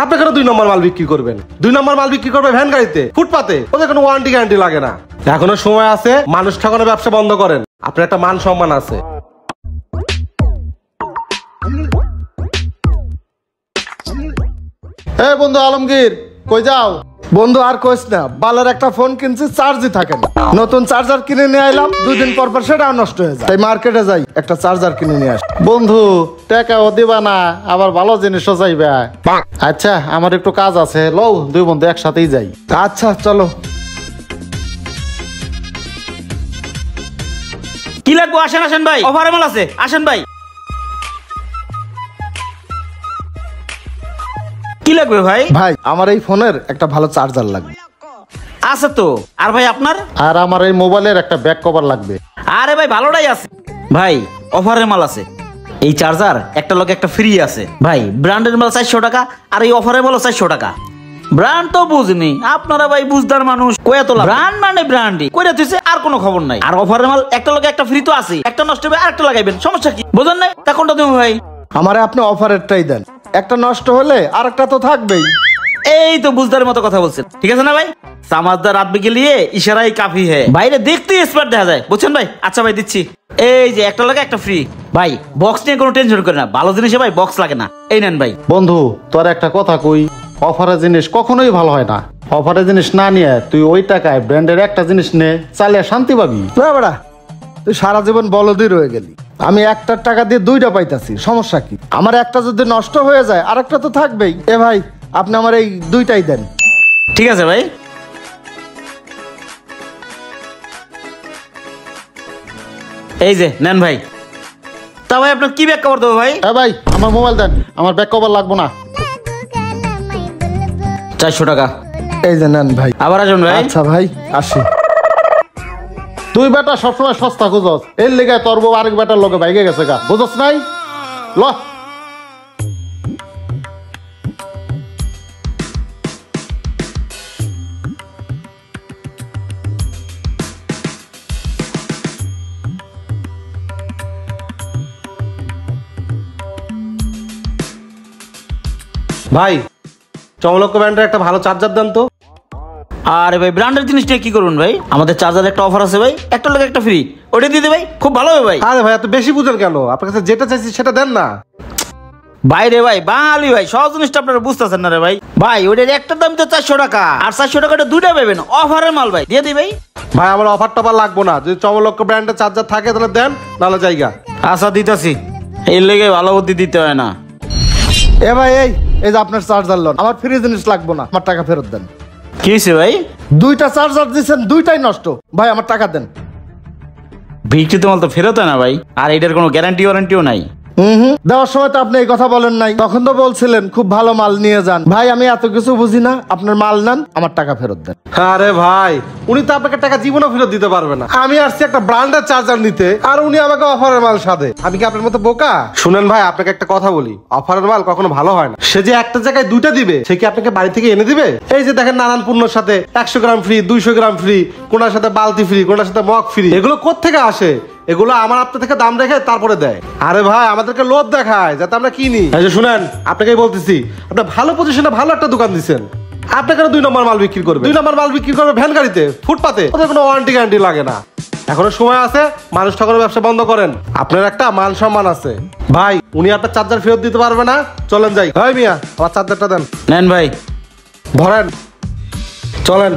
আপনি কেন 2 নম্বর মাল বিক্রি করবেন? 2 নম্বর মাল বিক্রি করবে ভ্যান গাড়িতে, ফুটপাতে, ওদের কোনো ওয়ারেন্টি গ্যারান্টি লাগে না। এখনো সময় আছে, মানুষ ঠকানোর ব্যবসা বন্ধ করেন। আপনার একটা মান সম্মান আছে। এই বন্ধু আলমগীর, কই যাও? বন্ধু আর কইস না, বালের একটা ফোন কিনছি, চার্জই থাকে না। নতুন চার্জার কিনে নিয়ে আইলাম, 2 দিন পর পর সেটাও নষ্ট হয়ে যায়। তাই মার্কেটে যাই, একটা চার্জার কিনে নিয়ে আসি। বন্ধু টাকাও দিবা না, আবার ভালো জিনিসও চাইবে। আচ্ছা আমার একটু কাজ আছে, লও 2 বন্ধু একসাথেই যাই। আচ্ছা চলো। কি লাগবো? আসেন আসেন ভাই, অফারে মাল আছে, আসেন ভাই। কি লাগবে ভাই? ভাই আমার এই ফোনের একটা ভালো চার্জার লাগবে। আছে তো। আর ভাই আপনার? আর আমার এই মোবাইলের একটা ব্যাক কভার লাগবে। আরে ভাই ভালোটাই আছে ভাই, অফারের মাল আছে। এই চার্জার একটা লোক একটা ফ্রি আছে ভাই। ব্র্যান্ডের মাল 400 টাকা, আর এই অফারের মাল 400 টাকা। ব্র্যান্ড তো বুঝনি আপনারা ভাই, বুঝদার মানুষ। কয়া তোলা ব্র্যান্ড মানে ব্র্যান্ডই কইরা তুইছে, আর কোনো খবর নাই। আর অফারের মাল একটা লোক একটা ফ্রি তো আছে, একটা নষ্ট হবে আরেকটা লাগাইবেন, সমস্যা কি? বুঝেন নাই? তা কোনটা দেবো ভাই? আমারে আপনি অফারেরটাই দেন, একটা নষ্ট হলে আরেকটা তো থাকবেই। এই তো বুঝদার মতো কথা বলছেন, ঠিক আছে না ভাই? সামাজদার রাত বিকে লিয়ে ইশারাই কাফি হ্যাঁ। বাইরে দেখতেই স্মার্ট দেখা যায়, বুঝছেন ভাই? আচ্ছা ভাই দিচ্ছি। এই যে একটা লাগে একটা ফ্রি ভাই। বক্স নিয়ে কোনো টেনশন করে না, ভালো জিনিসে ভাই বক্স লাগে না। এই নেন ভাই। বন্ধু তোর একটা কথা কই, অফারের জিনিস কখনোই ভালো হয় না। অফারের জিনিস না নিয়ে তুই ওই টাকায় ব্র্যান্ডের একটা জিনিস নে, চালিয়ে শান্তি পাবি। বেড়া তুই সারা জীবন বলদই রয়ে গেলি। আমি একটার টাকা দিয়ে 2টা পাইতাছি, সমস্যা কি? আমার একটা যদি নষ্ট হয়ে যায় আরেকটা তো থাকবেই। এ ভাই আপনি আমার এই 2টাই দেন। ঠিক আছে ভাই। এই যে নেন ভাই। তা ভাই আপনার কি ব্যাক কভার দেবো ভাই? হ্যাঁ ভাই আমার মোবাইল দেন, আমার ব্যাক কভার লাগবো না। 400 টাকা। এই যে নেন ভাই। আবার আসুন ভাই। আচ্ছা ভাই আসি। তুই বেটা সবসময় সস্তা খুঁজস, এর লেগে তোর বউ আরেক বেটার লোকে ভাইগে গেছে গা, বুঝস নাই? ল ভাই চমলক্ষ ব্র্যান্ডের একটা ভালো চার্জার দেন তো। আরে ভাই ব্র্যান্ডের জিনিস নিয়ে কি করুন ভাই? আমাদের চার্জার একটা অফার আছে ভাই, একটা লোক একটা ফ্রি, ওটা দিয়ে দে ভাই, খুব ভালো হবে ভাই। আরে ভাই এত বেশি বুঝেন কেন? আপনার কাছে যেটা চাইছি সেটা দেন না। ভাই রে ভাই, বাঙালি ভাই, সহজ জিনিসটা আপনারা বুঝতেছেন না রে ভাই। ভাই ওটার একটা দাম তো 400 টাকা, আর 400 টাকাটা 2টা পাবেন, অফারের মাল ভাই, দিয়ে দিই ভাই। ভাই আমার অফার টফার লাগবো না, যদি চমলক্ষ ব্র্যান্ডের চার্জার থাকে তাহলে দেন, নাহলে জায়গা। আচ্ছা দিতেছি, এর লেগে ভালো বুদ্ধি দিতে হয় না। এ ভাই এই যে আপনার চার্জার লন, আমার ফ্রি জিনিস লাগবো না, আমার টাকা ফেরত দেন। কি হয়েছে ভাই? 2টা চার্জার দিচ্ছেন, 2টাই নষ্ট। ভাই আমার টাকা দেন। বিক্রিত মাল তো ফেরত হয় না ভাই, আর এটার কোনো গ্যারান্টি ওয়ারেন্টিও নাই। দেওয়ার সময় তো আপনি এই কথা বলেন নাই, তখন তো বলছিলেন খুব ভালো মাল নিয়ে যান। ভাই আমি এত কিছু বুঝি না, আপনার মাল নেন, আমার টাকা ফেরত দেন। আরে ভাই উনি তো আপনাকে টাকা জীবনও ফেরত দিতে পারবে না। আমি আসছি একটা ব্র্যান্ডের চার্জার নিতে, আর উনি আমাকে অফারের মাল সাধে। আমি কি আপনার মতো বোকা? শুনেন ভাই আপনাকে একটা কথা বলি, অফারের মাল কখনো ভালো হয় না। সে যে একটা জায়গায় 2টা দিবে, সে কি আপনাকে বাড়ি থেকে এনে দিবে? এই যে দেখেন নানান পণ্যের সাথে 100 গ্রাম ফ্রি, 200 গ্রাম ফ্রি, কোনার সাথে বালতি ফ্রি, কোনার সাথে মগ ফ্রি, এগুলো কোত্থেকে আসে? এগুলো আমার আপনার থেকে দাম রেখে তারপরে দেয়। আরে ভাই আমাদেরকে লোভ দেখায় যাতে আমরা কিনি। এই যে শুনেন আপনাকেই বলতেছি, আপনি ভালো পজিশনে ভালো একটা দোকান দিচ্ছেন, আপনি কেন 2 নম্বর মাল বিক্রি করবে? 2 নম্বর মাল বিক্রি করবে ভ্যান গাড়িতে, ফুটপাতে, ওদের কোনো ওয়ারেন্টি গ্যারান্টি লাগে না। এখনো সময় আছে, মানুষ ঠকানোর ব্যবসা বন্ধ করেন। আপনার একটা মান সম্মান আছে। ভাই উনি আপনার চার্জার ফেরত দিতে পারবে না, চলেন যাই। ভাই মিয়া আমার চার্জারটা দেন। নেন ভাই। ধরেন, চলেন।